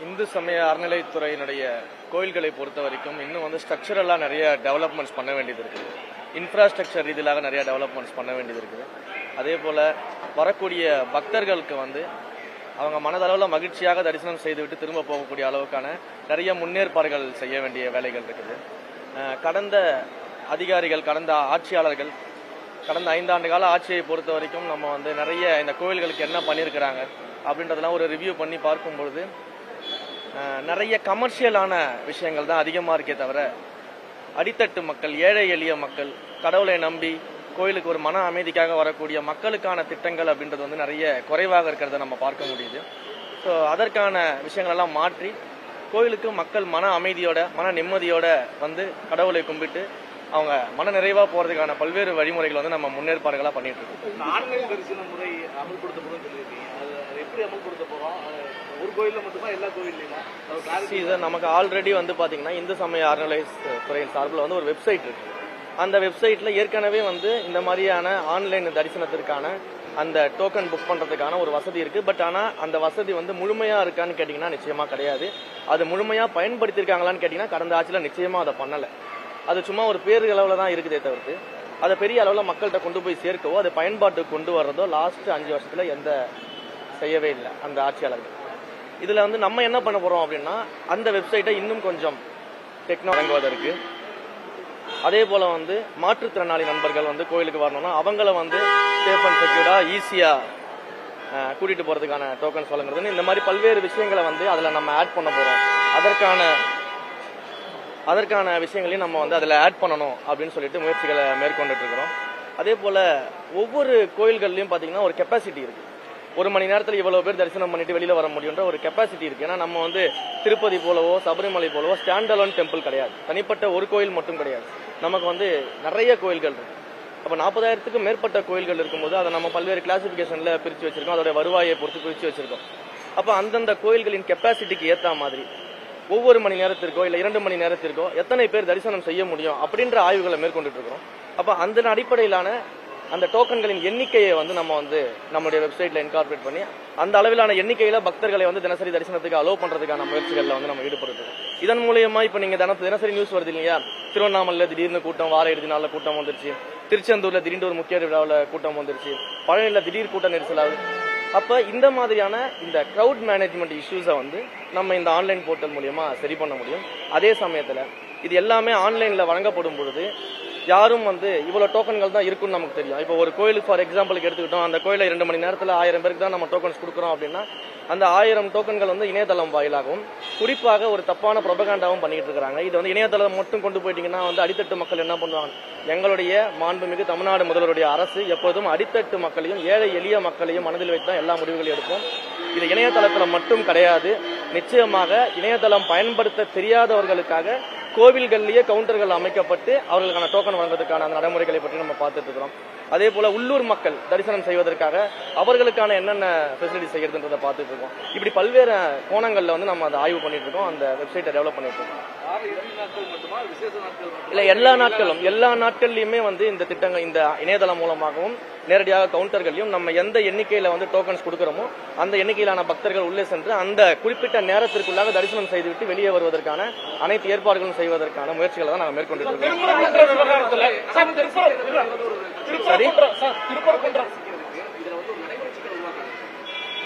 இந்து சமய அறநிலைத்துறையினுடைய கோயில்களை பொறுத்த வரைக்கும் இன்னும் வந்து ஸ்ட்ரக்சரலாக நிறைய டெவலப்மெண்ட்ஸ் பண்ண வேண்டியது இருக்குது. இன்ஃப்ராஸ்ட்ரக்சர் ரீதியாக நிறைய டெவலப்மெண்ட்ஸ் பண்ண வேண்டியது இருக்குது. அதே போல் வரக்கூடிய பக்தர்களுக்கு வந்து அவங்க மனதளவில் மகிழ்ச்சியாக தரிசனம் செய்துவிட்டு திரும்ப போகக்கூடிய அளவுக்கான நிறைய முன்னேற்பாடுகள் செய்ய வேண்டிய வேலைகள் இருக்குது. கடந்த அதிகாரிகள், கடந்த ஆட்சியாளர்கள், கடந்த 5 ஆண்டு கால ஆட்சியை பொறுத்த வரைக்கும் நம்ம வந்து நிறைய இந்த கோயில்களுக்கு என்ன பண்ணியிருக்கிறாங்க அப்படின்றதெல்லாம் ஒரு ரிவ்யூ பண்ணி பார்க்கும்பொழுது நிறைய கமர்ஷியலான விஷயங்கள் தான் அதிகமாக இருக்கே தவிர அடித்தட்டு மக்கள், ஏழை எளிய மக்கள், கடவுளை நம்பி கோயிலுக்கு ஒரு மன அமைதிக்காக வரக்கூடிய மக்களுக்கான திட்டங்கள் அப்படின்றது வந்து நிறைய குறைவாக இருக்கிறத நம்ம பார்க்க முடியுது. ஸோ அதற்கான விஷயங்களெல்லாம் மாற்றி கோயிலுக்கு மக்கள் மன அமைதியோட, மன நிம்மதியோட வந்து கடவுளை கும்பிட்டு அவங்க மன நிறைவாக போகிறதுக்கான பல்வேறு வழிமுறைகள் வந்து நம்ம முன்னேற்பாடுகளாக பண்ணிட்டு இருக்கோம். ஆன்லைன் தரிசன முறை அமல்படுத்த போகிறோம்னு சொல்லியிருக்கீங்க. அது எப்படி அமல்படுத்த போகிறோம்? ஒரு கோயிலில் மட்டுமா, எல்லா கோயில்லையுமா? நமக்கு ஆல்ரெடி வந்து பார்த்தீங்கன்னா இந்து சமய அறநிலைத்துறையின் சார்பில் வந்து ஒரு வெப்சைட் இருக்கு. அந்த வெப்சைட்ல ஏற்கனவே வந்து இந்த மாதிரியான ஆன்லைன் தரிசனத்திற்கான அந்த டோக்கன் புக் பண்றதுக்கான ஒரு வசதி இருக்கு. பட் ஆனால் அந்த வசதி வந்து முழுமையா இருக்கான்னு கேட்டீங்கன்னா நிச்சயமா கிடையாது. அது முழுமையா பயன்படுத்தியிருக்காங்களான்னு கேட்டீங்கன்னா கடந்த ஆட்சியில் நிச்சயமா அதை பண்ணல. அது சும்மா ஒரு பேரு அளவில் தான் இருக்குதே தவிர்த்து அதை பெரிய அளவில் மக்கள்கிட்ட கொண்டு போய் சேர்க்கவோ அதை பயன்பாட்டுக்கு கொண்டு வர்றதோ லாஸ்ட் 5 வருஷத்துல எந்த செய்யவே இல்லை அந்த ஆட்சியாளர்கள். இதுல வந்து நம்ம என்ன பண்ண போறோம் அப்படின்னா அந்த வெப்சைட்டை இன்னும் கொஞ்சம் வழங்குவதற்கு, அதே போல வந்து மாற்றுத்திறனாளி நண்பர்கள் வந்து கோயிலுக்கு வரணும்னா அவங்கள வந்து சேஃப் அண்ட் செக்யூர்டா ஈஸியா கூட்டிட்டு போறதுக்கான டோக்கன்ஸ் வழங்குறது, இந்த மாதிரி பல்வேறு விஷயங்களை வந்து அதுல நம்ம ஆட் பண்ண போறோம். அதற்கான விஷயங்களையும் நம்ம வந்து அதில் ஆட் பண்ணணும் அப்படின்னு சொல்லிட்டு முயற்சிகளை மேற்கொண்டுட்டு இருக்கிறோம். அதே போல ஒவ்வொரு கோயில்கள்லையும் பார்த்தீங்கன்னா ஒரு கெப்பாசிட்டி இருக்கு. 1 மணி நேரத்தில் இவ்வளவு பேர் தரிசனம் பண்ணிட்டு வெளியில வர முடியுன்ற ஒரு கெப்பாசிட்டி இருக்கு. ஏன்னா நம்ம வந்து திருப்பதி போலவோ சபரிமலை போலவோ ஸ்டாண்ட் அலோன் டெம்பிள் கிடையாது, தனிப்பட்ட ஒரு கோயில் மட்டும் கிடையாது. நமக்கு வந்து நிறைய கோயில்கள் இருக்கு. அப்போ 40,000க்கும் மேற்பட்ட கோயில்கள் இருக்கும்போது அதை நம்ம பல்வேறு கிளாசிபிகேஷன்ல பிரித்து வச்சிருக்கோம், அதோட வருவாயை பொறுத்து பிரித்து வச்சிருக்கோம். அப்போ அந்தந்த கோயில்களின் கெப்பாசிட்டிக்கு ஏற்ற மாதிரி ஒவ்வொரு மணி நேரத்திற்கோ இல்லை 2 மணி நேரத்திற்கோ எத்தனை பேர் தரிசனம் செய்ய முடியும் அப்படின்ற ஆய்வுகளை மேற்கொண்டுட்டு இருக்கிறோம். அப்போ அந்த அடிப்படையிலான அந்த டோக்கன்களின் எண்ணிக்கையை வந்து நம்ம வந்து நம்மளுடைய வெப்சைட்ல இன்கார்பரேட் பண்ணி அந்த அளவிலான எண்ணிக்கையில பக்தர்களை வந்து தினசரி தரிசனத்துக்கு அலோவ் பண்றதுக்கான முயற்சிகள்ல வந்து நம்ம ஈடுபடுறோம். இதன் மூலியமா இப்ப நீங்க தினசரி நியூஸ் வருது இல்லையா, திருவண்ணாமலையில திடீர்னு கூட்டம், வார இறுதி நாள்ல கூட்டம் வந்துருச்சு, திருச்செந்தூர்ல திடீர்னு ஒரு முக்கிய விழாவில் கூட்டம் வந்துருச்சு, பழனியில திடீர் கூட்ட நெரிசலாகுது. அப்ப இந்த மாதிரியான இந்த கிரவுட் மேனேஜ்மெண்ட் இஷ்யூஸை வந்து நம்ம இந்த ஆன்லைன் போர்ட்டல் மூலியமா சரி பண்ண முடியும். அதே சமயத்துல இது எல்லாமே ஆன்லைன்ல வழங்கப்படும் பொழுது யாரும் வந்து இவ்வளவு டோக்கன்கள் தான் இருக்குன்னு நமக்கு தெரியும். இப்போ ஒரு கோயிலுக்கு ஃபார் எக்ஸாம்பிளுக்கு எடுத்துக்கிட்டோம், அந்த கோயில 2 மணி நேரத்தில் 1000 பேருக்கு தான் நம்ம டோக்கன்ஸ் கொடுக்குறோம் அப்படின்னா அந்த 1000 டோக்கன்கள் வந்து இணையதளம் வாயிலாகவும் குறிப்பாக ஒரு தப்பான ப்ரொபகண்டாவும் பண்ணிட்டு இருக்காங்க. இது வந்து இணையதளம் மட்டும் கொண்டு போயிட்டீங்கன்னா வந்து அடித்தட்டு மக்கள் என்ன பண்ணுவாங்க? எங்களுடைய மாண்புமிகு தமிழ்நாடு முதல்வருடைய அரசு எப்போதும் அடித்தட்டு மக்களையும் ஏழை எளிய மக்களையும் மனதில் வைத்து தான் எல்லா முடிவுகளையும் எடுப்போம். இது இணையதளத்தில் மட்டும் கிடையாது. நிச்சயமாக இணையதளம் பயன்படுத்த தெரியாதவர்களுக்காக கோவில்கள்லயே கவுண்டர்கள் அமைக்கப்பட்டு அவர்களுக்கான டோக்கன் வழங்குவதற்கான அந்த நடைமுறைகளை பற்றி நம்ம பார்த்துட்டு இருக்கிறோம். அதே போல உள்ளூர் மக்கள் தரிசனம் செய்வதற்காக அவர்களுக்கான என்னென்ன ஃபெசிலிட்டி செய்யறதுன்றதை பார்த்துட்டு இருக்கோம். இப்படி பல்வேறு கோணங்கள்ல வந்து நம்ம அதை ஆய்வு பண்ணிட்டு இருக்கோம், அந்த வெப்சைட்டை டெவலப் பண்ணிட்டு இருக்கோம். இல்ல, எல்லா நாட்கள்லயுமே வந்து இந்த திட்டங்கள் இந்த இணையதளம் மூலமாகவும் நேரடியாக கவுண்டர்களையும் நம்ம எந்த எண்ணிக்கையில வந்து டோக்கன்ஸ் கொடுக்கிறோமோ அந்த எண்ணிக்கையிலான பக்தர்கள் உள்ளே சென்று அந்த குறிப்பிட்ட நேரத்திற்குள்ளாக தரிசனம் செய்துவிட்டு வெளியே வருவதற்கான அனைத்து ஏற்பாடுகளும் செய்வதற்கான முயற்சிகளை தான் நாங்கள் மேற்கொண்டு இருக்கோம். சரி,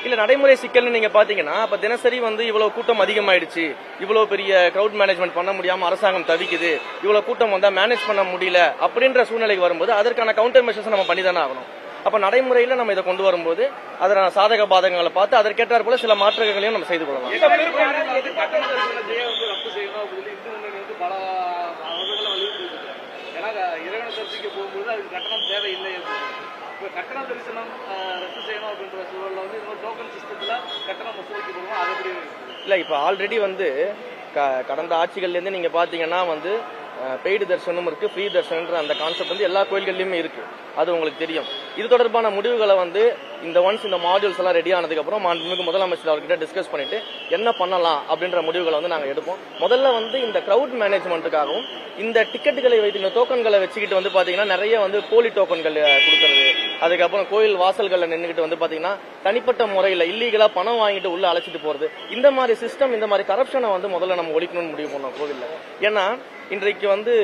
இல்ல நடைமுறை சிக்கல்னு நீங்க பாத்தீங்கன்னா அப்ப தினசரி வந்து இவ்வளவு கூட்டம் அதிகமாயிடுச்சு, இவ்வளவு பெரிய கிரவுட் மேனேஜ்மெண்ட் பண்ண முடியாம அரசாங்கம் தவிக்குது, இவ்வளவு கூட்டம் வந்தா மேனேஜ் பண்ண முடியல அப்படின்ற சூழ்நிலைக்கு வரும்போது அதற்கான கவுண்டர் மெஷர்ஸ் நம்ம பண்ணி தானே ஆகணும். அப்ப நடைமுறையில நம்ம இதை கொண்டு வரும்போது அதற்கான சாதக பாதகங்களை பார்த்து அதற்கேற்றார் போல சில மாற்றங்களையும் நம்ம செய்து கொள்ளலாம். போகும்போது அதுக்கு கட்டணம் தேவையில்லை. கட்டண தரிசனம் ரத்து செய்யணும் அப்படின்ற சூழல்ல வந்து இன்னொரு டோக்கன் சிஸ்டத்துல கட்டணம் வசூலிக்கப்படுவோம். அது எப்படி இல்ல, இப்ப ஆல்ரெடி வந்து கடந்த ஆட்சிகள்ல இருந்து நீங்க பாத்தீங்கன்னா வந்து பெய்டு தர்சனம் இருக்கு, ஃப்ரீ தர்சனன்ற அந்த கான்செப்ட் வந்து எல்லா கோயில்கள்லயுமே இருக்கு, அது உங்களுக்கு தெரியும். இது தொடர்பான முடிவுகளை வந்து இந்த மாடியூல்ஸ் எல்லாம் ரெடி ஆனதுக்கு அப்புறம் மாண்புமிகு முதலமைச்சர் அவர்கிட்ட டிஸ்கஸ் பண்ணிட்டு என்ன பண்ணலாம் அப்படின்ற முடிவுகளை வந்து நாங்க எடுப்போம். முதல்ல வந்து இந்த கிரவுட் மேனேஜ்மெண்ட்டுக்காகவும் இந்த டிக்கெட்டுகளை வைத்து இந்த டோக்கன்களை வச்சுக்கிட்டு வந்து பாத்தீங்கன்னா நிறைய வந்து போலி டோக்கன்கள் கொடுக்கறது, அதுக்கப்புறம் கோயில் வாசல்கள்ல நின்றுகிட்டு வந்து பாத்தீங்கன்னா தனிப்பட்ட முறையில இல்லீகலா பணம் வாங்கிட்டு உள்ள அழைச்சிட்டு போறது, இந்த மாதிரி சிஸ்டம், இந்த மாதிரி கரப்ஷனை வந்து முதல்ல நம்ம ஒழிக்கணும்னு முடிவு பண்ணோம் கோவில்ல. ஏன்னா இன்றைக்கு வந்து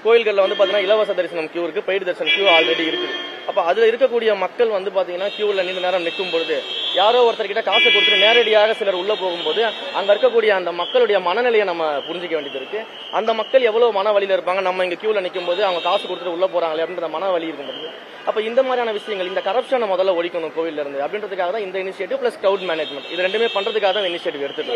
கோயில்கள்ல வந்து பாத்தீங்கன்னா இலவச தரிசனம் கியூ இருக்கு, பெய்டு தரிசனம் கியூ ஆல்ரெடி இருக்குது. அப்ப அதுல இருக்கக்கூடிய மக்கள் வந்து பாத்தீங்கன்னா கியூல நீண்ட நேரம் நிற்கும் பொழுது யாரோ ஒருத்தர்கிட்ட காசு கொடுத்துட்டு நேரடியாக சிலர் உள்ள போகும்போது அங்க இருக்கக்கூடிய அந்த மக்களுடைய மனநிலையை நம்ம புரிஞ்சிக்க வேண்டியது இருக்கு. அந்த மக்கள் எவ்வளவு மன வலியில இருப்பாங்க, நம்ம இங்க கியூல நிற்கும் போது அவங்க காசு கொடுத்துட்டு உள்ள போறாங்களே அப்படின்ற மன வலி இருக்கும். அப்ப இந்த மாதிரியான விஷயங்கள், இந்த கரப்ஷனை முதல்ல ஒழிக்கணும் கோவில்ல இருந்து அப்படின்றதுக்காக தான் இந்த இனிஷியேட்டிவ் பிளஸ் கிரவுட் மேனேஜ்மெண்ட், இது ரெண்டுமே பண்றதுக்காக தான் இனிஷியேட்டிவ் எடுத்துட்டு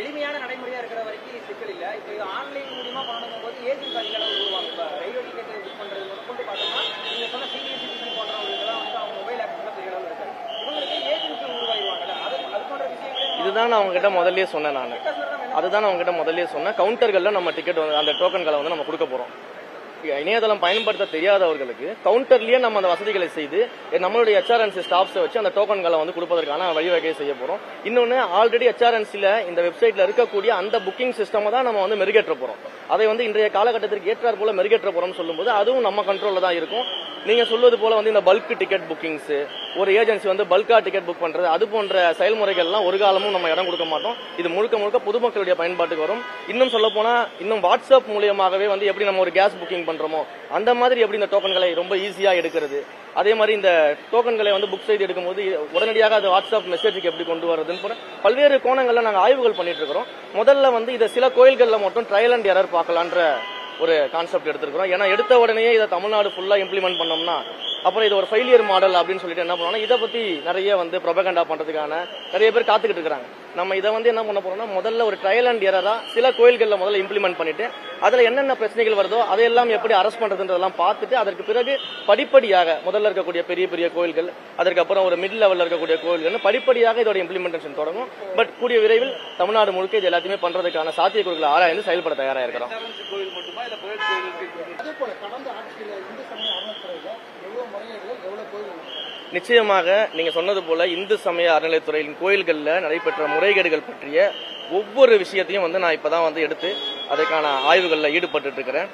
எளிமையான நடைமுறையா இருக்கிற வரைக்கும் சிக்கல் இல்ல. இப்போ ஆன்லைன் மூலமா பண்ணணும் போது ஏஜென்ட் அதிகாரம் உருவாங்க. ரயில்வே டிக்கெட் புக் பண்றது கொண்டு பார்த்தோம்னா நீங்க சொன்ன சிபிஎஸ்சி போன்றவங்களுக்கெல்லாம் வந்து அவங்க மொபைல் ஆக்சஸ் பெரிய அளவில் இருக்காது. இவங்களுக்கு ஏஜென்ட் உருவாயிருவாங்கல்ல, அது போன்ற விஷயங்களே இதுதான் அவங்க கிட்ட முதல்லயே சொன்னேன் நான். அதுதான் அவங்க கிட்ட முதல்லயே சொன்னேன். கவுண்டர்கள்ல நம்ம டிக்கெட் அந்த டோக்கன்களை வந்து நம்ம கொடுக்க போறோம். இணையதளம் பயன்படுத்த தெரியாதவர்களுக்கு கவுண்டர்லயே நம்ம அந்த வசதிகளை செய்து நம்மளுடைய HRNC ஸ்டாஃப்ஸை வச்சு அந்த டோக்கன்களை வந்து கொடுப்பதற்கான வழிவகையை செய்ய போறோம். இன்னொன்னு, ஆல்ரெடி HRNCல இந்த வெப்சைட்ல இருக்கக்கூடிய அந்த புக்கிங் சிஸ்டம் தான் நம்ம வந்து மெருகேற்ற போறோம். அதை வந்து இன்றைய காலகட்டத்திற்கு ஏற்றார் போல மெருகேற்ற போறோம் சொல்லும்போது அதுவும் நம்ம கண்ட்ரோல்ல தான் இருக்கும். நீங்க சொல்வது போல வந்து இந்த பல்க் டிக்கெட் புக்கிங்ஸ், ஒரு ஏஜென்சி வந்து பல்கா டிக்கெட் புக் பண்றது, அது போன்ற செயல்முறைகள் எல்லாம் ஒரு காலமும் நம்ம இடம் கொடுக்க மாட்டோம். இது முழுக்க முழுக்க பொதுமக்களுடைய பயன்பாட்டுக்கு வரும். இன்னும் சொல்ல போனா இன்னும் வாட்ஸ்அப் மூலியமாகவே வந்து எப்படி நம்ம ஒரு கேஸ் புக்கிங் பண்றோமோ அந்த மாதிரி எப்படி இந்த டோக்கன்களை ரொம்ப ஈஸியா எடுக்கிறது, அதே மாதிரி இந்த டோக்கன்களை வந்து புக் செய்து எடுக்கும்போது உடனடியாக அது வாட்ஸ்அப் மெசேஜுக்கு எப்படி கொண்டு வரதுன்னு போல பல்வேறு கோணங்கள்ல நாங்கள் ஆய்வுகள் பண்ணிட்டு இருக்கிறோம். முதல்ல வந்து இதை சில கோயில்கள்ல மட்டும் ட்ரையல் அண்ட் எரர் பார்க்கலான்ற ஒரு கான்செப்ட் எடுத்திருக்கிறோம். ஏன்னா எடுத்த உடனே இதை தமிழ்நாடு ஃபுல்லா இம்ப்ளிமெண்ட் பண்ணோம்னா அப்புறம் இது ஒரு ஃபெயிலியர் மாடல் அப்படின்னு சொல்லிட்டு என்ன பண்ணுவோம்னா இதை பத்தி நிறைய வந்து ப்ரொபகண்டா பண்றதுக்கான நிறைய பேர் காத்துக்கிட்டு இருக்காங்க. நம்ம இதை வந்து என்ன பண்ண போறோம்னா முதல்ல ஒரு ட்ரையல் அண்ட் எரரா சில கோயில்கள்ல முதல்ல இம்ப்ளிமெண்ட் பண்ணிட்டு அதுல என்னென்ன பிரச்சனைகள் வருதோ அதையெல்லாம் எப்படி அரெஸ்ட் பண்றதுன்றதெல்லாம் பார்த்துட்டு அதற்கு பிறகு படிப்படியாக முதல்ல இருக்கக்கூடிய பெரிய பெரிய கோயில்கள், அதற்கப்புறம் ஒரு மிட் லெவல்ல இருக்கக்கூடிய கோயில்கள் படிப்படியாக இதோட இம்ப்ளிமெண்டேஷன் தொடங்கும். பட் கூடிய விரைவில் தமிழ்நாடு முழுக்க இது எல்லாத்தையுமே பண்றதுக்கான சாத்தியக்கூறுகளை ஆராய்ந்து செயல்பட தயாரா இருக்கிறோம். கோயில் மட்டுமா இல்ல கோயிலுக்கு அதே போல கடந்த ஆட்சியில இந்து சமய அறநிலையத்துறையில எவ்வளவு முறைகேடுகள், எவ்வளவு கோயில்கள்? நிச்சயமாக நீங்க சொன்னது போல இந்து சமய அறநிலையத்துறையின் கோயில்கள்ல நடைபெற்ற முறைகேடுகள் பற்றிய ஒவ்வொரு விஷயத்தையும் வந்து நான் இப்பதான் வந்து எடுத்து அதுக்கான ஆய்வுகள்ல ஈடுபட்டு இருக்கிறேன்.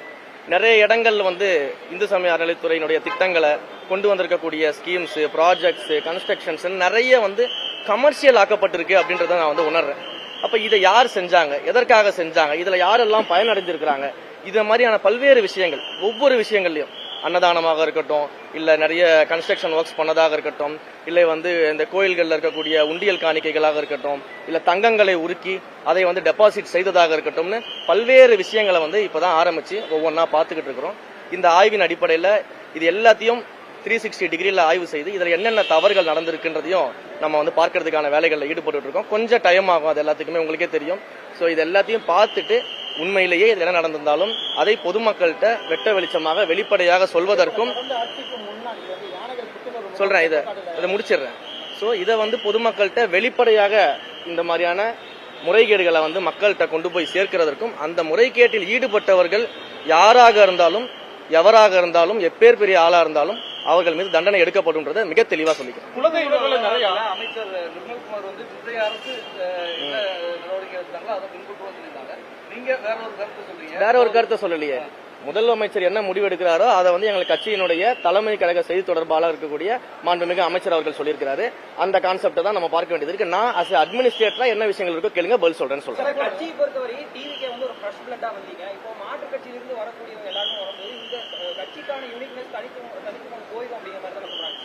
நிறைய இடங்கள்ல வந்து இந்து சமய அறநிலையத்துறையினுடைய திட்டங்களை கொண்டு வந்திருக்கக்கூடிய ஸ்கீம்ஸ், ப்ராஜெக்ட்ஸ், கன்ஸ்ட்ரக்ஷன்ஸ் நிறைய வந்து கமர்ஷியல் ஆக்கப்பட்டிருக்கு அப்படின்றத நான் வந்து உணர்றேன். அப்ப இதை யார் செஞ்சாங்க, எதற்காக செஞ்சாங்க, இதுல யாரெல்லாம் பயனடைஞ்சிருக்கிறாங்க, இத மாதிரியான பல்வேறு விஷயங்கள் ஒவ்வொரு விஷயங்கள்லயும் அன்னதானமாக இருக்கட்டும், இல்ல நிறைய கன்ஸ்ட்ரக்ஷன் ஒர்க்ஸ் பண்ணதாக இருக்கட்டும், இல்லை வந்து இந்த கோயில்கள்ல இருக்கக்கூடிய உண்டியல் காணிக்கைகளாக இருக்கட்டும், இல்ல தங்கங்களை உருக்கி அதை வந்து டெபாசிட் செய்ததாக இருக்கட்டும்னு பல்வேறு விஷயங்களை வந்து இப்பதான் ஆரம்பிச்சு ஒவ்வொன்றா பார்த்துக்கிட்டு இருக்கிறோம். இந்த ஆய்வின் அடிப்படையில இது எல்லாத்தையும் 360 டிகிரில ஆய்வு செய்து இதுல என்னென்ன தவறுகள் நடந்திருக்குன்றதையும் நம்ம வந்து பார்க்கறதுக்கான வேலைகள்ல ஈடுபட்டு இருக்கோம். கொஞ்சம் டைம் ஆகும், அது எல்லாத்துக்குமே உங்களுக்கே தெரியும். சோ இது எல்லாத்தையும் பார்த்துட்டு உண்மையிலேயே இது என்ன நடந்திருந்தாலும் அதை பொதுமக்கள்கிட்ட வெட்ட வெளிச்சமாக வெளிப்படையாக சொல்வதற்கும் சொல்றேன். இதை முடிச்சிடுறேன். சோ இதை வந்து பொதுமக்கள்கிட்ட வெளிப்படையாக இந்த மாதிரியான முறைகேடுகளை வந்து மக்கள்கிட்ட கொண்டு போய் சேர்க்கிறதற்கும் அந்த முறைகேட்டில் ஈடுபட்டவர்கள் யாராக இருந்தாலும் எவராக இருந்தாலும் எப்பேர் பெரிய ஆளா இருந்தாலும் அவர்கள் மீது தண்டனை எடுக்கப்படும்ன்றதை மிக தெளிவா சொல்லிக்கிறேன். அமைச்சர் நிர்மல்குமார் வந்து முந்தைய அரசு என்ன நடவடிக்கை எடுத்தாங்களோ அதை பின்பற்றுவோம் சொல்லியிருந்தாங்க. நீங்க வேற ஒரு கருத்தை சொல்லலையே. முதலமைச்சர் என்ன முடிவு எடுக்கிறாரோ அதை வந்து எங்கள் கட்சியினுடைய தலைமை கழக செய்தி தொடர்பாளர் இருக்கக்கூடிய மாண்புமிகு அமைச்சர் அவர்கள் சொல்லியிருக்கிறாரு. அந்த கான்செப்டை தான் நம்ம பார்க்க வேண்டியது இருக்கு. நான் அஸ் அட்மினிஸ்ட்ரேட்டரா என்ன விஷயங்கள் இருக்கோ கேளுங்க, பதில் சொல்றேன்னு சொல்றேன். கட்சியை பொறுத்தவரை டிவிகே வந்து ஒரு ஃப்ரெஷ் பிளட்டா வந்தீங்க. இப்போ மாற்று கட்சியிலிருந்து வரக்கூடியவங்க எல்லாரும் வரும்போது இந்த கட்சிக்கான யூனிக்னஸ் தனித்துவம் போயிடும் அப்படிங்கிற மாதிரி தான் சொல்றாங்க.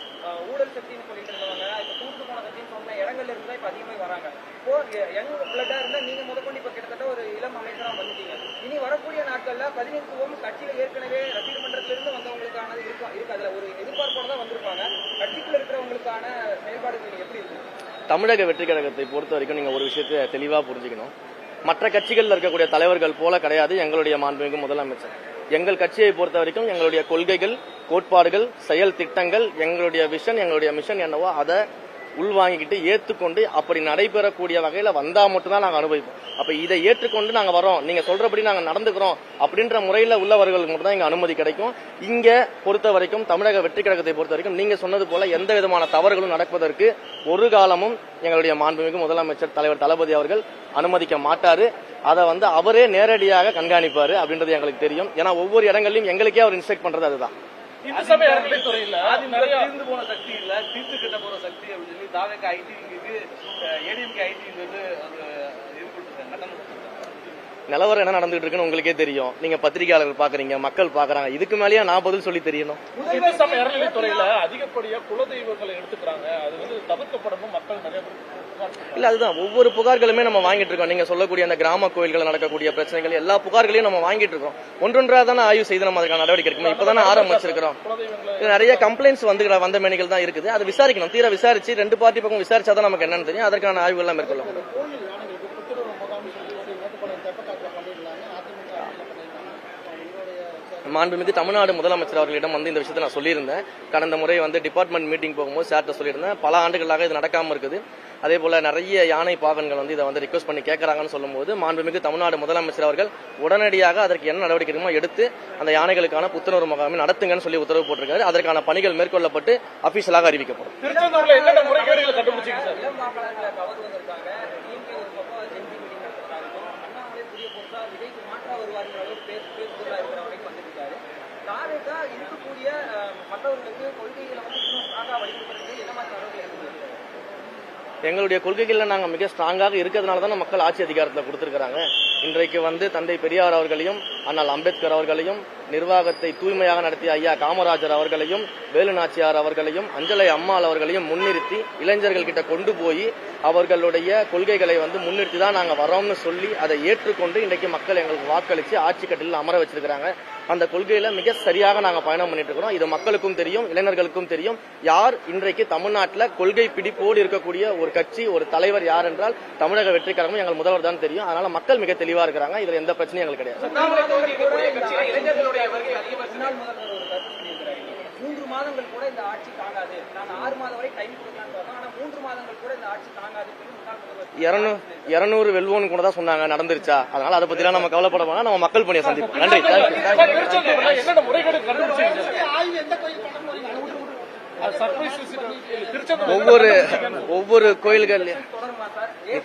ஊழல் சக்தின்னு சொல்லிட்டு இருந்தவங்க இப்ப தூக்கு போன கட்சின்னு சொன்ன இடங்கள்ல இருந்தா இப்ப அதிகமாக வராங்க. இப்போ யங் பிளட்டா இருந்தா நீங்க முதற்கொண்டு இப்ப கிட்டத்தட்ட ஒரு இளம் அமைச்சரா வந்துட்டீங்க. இனி வரக்கூடிய நாட்கள்ல பதினெட்டுவம் கட்சியில ஏற்கனவே ரசிகர் மன்றத்தில இருந்து வந்தவங்களுக்கானது இருக்கு. அதுல ஒரு எதிர்பார்ப்போட தான் வந்திருப்பாங்க. கட்சிக்குள்ள இருக்கிறவங்களுக்கான செயல்பாடுகள் எப்படி இருக்கு? தமிழக வெற்றி கழகத்தை பொறுத்த வரைக்கும் நீங்க ஒரு விஷயத்தை தெளிவா புரிஞ்சுக்கணும். மற்ற கட்சிகள்ல இருக்கக்கூடிய தலைவர்கள் போல கிடையாது எங்களுடைய மாண்புமிகு முதலமைச்சர். எங்கள் கட்சியை பொறுத்த வரைக்கும் எங்களுடைய கொள்கைகள், கோட்பாடுகள், செயல் திட்டங்கள், எங்களுடைய விஷன், எங்களுடைய மிஷன் என்னவோ அதை உள்வாங்கிக்கிட்டு ஏற்றுக்கொண்டு அப்படி நடைபெறக்கூடிய வகையில் வந்தால் மட்டும்தான் நாங்கள் அனுபவிப்போம். அப்போ இதை ஏற்றுக்கொண்டு நாங்கள் வரோம், நீங்கள் சொல்றபடி நாங்கள் நடந்துக்கிறோம் அப்படின்ற முறையில் உள்ளவர்களுக்கு மட்டும் தான் இங்கே அனுமதி கிடைக்கும். இங்கே பொறுத்த வரைக்கும் தமிழக வெற்றி கழகத்தை பொறுத்த வரைக்கும் நீங்கள் சொன்னது போல எந்த விதமான தவறுகளும் நடப்பதற்கு ஒரு காலமும் எங்களுடைய மாண்புமிகு முதலமைச்சர் தலைவர் தளபதி அவர்கள் அனுமதிக்க மாட்டாரு. அதை அவரே நேரடியாக கண்காணிப்பாரு அப்படின்றது எங்களுக்கு தெரியும். ஏன்னா ஒவ்வொரு இடங்களையும் எங்களுக்கே அவர் இன்ஸ்ட்ரக்ட் பண்றது அதுதான். தீர்ந்து போன சக்தி இல்ல, தீர்த்து கட்ட போற சக்தி அப்படின்னு சொல்லி தாவேக ஐடிக்கு ஏடிஎம்கே ஐடி நிலவரம் என்ன நடந்துட்டு இருக்குன்னு உங்களுக்கே தெரியும். நீங்க பத்திரிகையாளர்கள் பாக்குறீங்க, மக்கள் பாக்குறாங்க. இதுக்கு மேலேயே நான் பதில் சொல்லி தெரியணும். அறநிலைத்துறையில அதிகப்படியா குலதெய்வங்களை எடுத்துக்கிறாங்க, அது தவிர்க்கப்படணும். மக்கள் நிறைய இல்ல அதுதான் ஒவ்வொரு புகார்களுமே நம்ம வாங்கிட்டு இருக்கோம். நீங்க சொல்லக்கூடிய அந்த கிராம கோயில்கள் நடக்கக்கூடிய பிரச்சனைகள் எல்லா புகார்களையும் நம்ம வாங்கிட்டு இருக்கோம். ஒன்றொன்றா தானே ஆய்வு செய்து நம்ம அதுக்கான நடவடிக்கை எடுக்கணும். இப்பதானே ஆரம்பிச்சிருக்கிறோம். நிறைய கம்ப்ளைண்ட்ஸ் வந்த மேனிகள் தான் இருக்குது. அதை விசாரிக்கணும். தீர விசாரிச்சு 2 பார்ட்டி பக்கம் விசாரிச்சாதான் நமக்கு என்னன்னு தெரியும். அதற்கான ஆய்வுகள் எல்லாம் மேற்கொள்ளும். மாண்புமிகு தமிழ்நாடு முதலமைச்சர் அவர்களிடம் இந்த விஷயத்தை நான் சொல்லியிருந்தேன். கடந்த முறை டிபார்ட்மெண்ட் மீட்டிங் போகும்போது சார்ட்ட சொல்லியிருந்தேன். பல ஆண்டுகளாக இது நடக்காம இருக்குது. அதே போல நிறைய யானை பாகன்கள் இதை ரிக்வஸ்ட் பண்ணி கேட்கறாங்கன்னு சொல்லும்போது மாண்புமிகு தமிழ்நாடு முதலமைச்சர் அவர்கள் உடனடியாக அதற்கு என்ன நடவடிக்கை எடுத்து அந்த யானைகளுக்கான புத்துணர்வு முகாமை நடத்துங்கன்னு சொல்லி உத்தரவு போட்டிருக்காரு. அதற்கான பணிகள் மேற்கொள்ளப்பட்டு அபிஷியலாக அறிவிக்கப்படும். எங்களுடைய கொள்கைகளில் நாங்கள் மிக ஸ்ட்ராங்காக இருக்கிறதுனால தான் மக்கள் ஆட்சி அதிகாரத்தில் கொடுத்திருக்கிறாங்க. இன்றைக்கு தந்தை பெரியார் அவர்களையும் அண்ணல் அம்பேத்கர் அவர்களையும் நிர்வாகத்தை தூய்மையாக நடத்திய ஐயா காமராஜர் அவர்களையும் வேலு நாச்சியார் அவர்களையும் அஞ்சலை அம்மாள் அவர்களையும் முன்னிறுத்தி இளைஞர்கள் கிட்ட கொண்டு போய் அவர்களுடைய கொள்கைகளை முன்னிறுத்தி தான் நாங்கள் வரோம்னு சொல்லி அதை ஏற்றுக்கொண்டு இன்றைக்கு மக்கள் எங்களுக்கு வாக்களித்து ஆட்சி கட்டிலில் அமர வச்சிருக்கிறாங்க. அந்த கொள்கையில மிக சரியாக நாங்கள் பயணம் பண்ணிட்டு இருக்கிறோம். இது மக்களுக்கும் தெரியும், இளைஞர்களுக்கும் தெரியும். யார் இன்றைக்கு தமிழ்நாட்டில் கொள்கை பிடிப்போடு இருக்கக்கூடிய ஒரு கட்சி, ஒரு தலைவர் யார் என்றால் தமிழக வெற்றி கழகம் எங்கள் முதல்வர் தான் தெரியும். அதனால மக்கள் மிக தெளிவா இருக்கிறாங்க. இதுல எந்த பிரச்சனையும் எங்களுக்கு கிடையாது. 3 மாதங்கள் கூட இந்த ஆட்சி தாங்காது. நாங்க 6 மாதம் வரை டைம் கொடுக்கலாம்னு பார்த்தோம். ஆனா 3 மாதங்கள் கூட இந்த ஆட்சி தாங்காது. 200 வெல்வோன்னு கூட தான் சொன்னாங்க. நடந்துருச்சா? அதனால அதை பத்தி நம்ம கவலைப்பட வேணாம். நம்ம மக்கள் பணியை சந்திப்போம். நன்றி. ஒவ்வொரு கோயில்கள்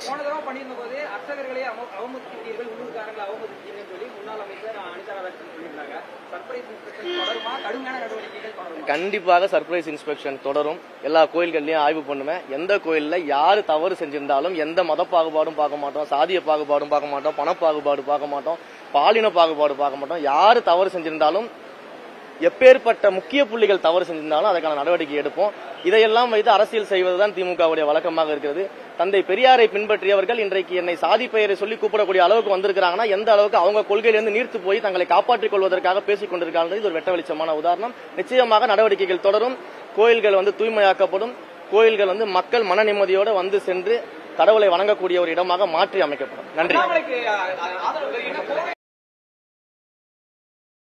போன தடவை பண்ணியிருந்த போது அர்ச்சகர்களே அவமதித்தீர்கள், உள்ளூர்காரங்களை அவமதித்தீர்கள் சொல்லி முன்னாள் அமைச்சர் அனிதா ராதாகிருஷ்ணன் சொல்லியிருந்தாங்க. சர்ப்ரைஸ் இன்ஸ்பெக்ஷன் தொடருமா? கடுமையான நடவடிக்கைகள் தொடரும். கண்டிப்பாக சர்ப்ரைஸ் இன்ஸ்பெக்ஷன் தொடரும். எல்லா கோயில்கள்லயும் ஆய்வு பண்ணுவேன். எந்த கோயில்ல யாரு தவறு செஞ்சிருந்தாலும் எந்த மத பாகுபாடும் பார்க்க மாட்டோம், சாதிய பாகுபாடும் பார்க்க மாட்டோம், பண பாகுபாடு பார்க்க மாட்டோம், பாலின பாகுபாடு பார்க்க மாட்டோம். யாரு தவறு செஞ்சிருந்தாலும் எப்பேற்பட்ட முக்கிய புள்ளிகள் தவறு செஞ்சிருந்தாலும் அதற்கான நடவடிக்கை எடுப்போம். இதையெல்லாம் வைத்து அரசியல் செய்வதுதான் திமுகவுடைய வழக்கமாக இருக்கிறது. தந்தை பெரியாரை பின்பற்றியவர்கள் இன்றைக்கு என்னை சாதி பெயரை சொல்லி கூப்பிடக்கூடிய அளவுக்கு வந்திருக்கிறாங்கன்னா எந்த அளவுக்கு அவங்க கொள்கையிலிருந்து நீர்த்து போய் தங்களை காப்பாற்றிக் கொள்வதற்காக பேசிக் கொண்டிருக்காங்க. இது ஒரு வெட்ட வெளிச்சமான உதாரணம். நிச்சயமாக நடவடிக்கைகள் தொடரும். கோயில்கள் தூய்மையாக்கப்படும். கோயில்கள் மக்கள் மன நிம்மதியோடு சென்று கடவுளை வணங்கக்கூடிய ஒரு இடமாக மாற்றி அமைக்கப்படும். நன்றி.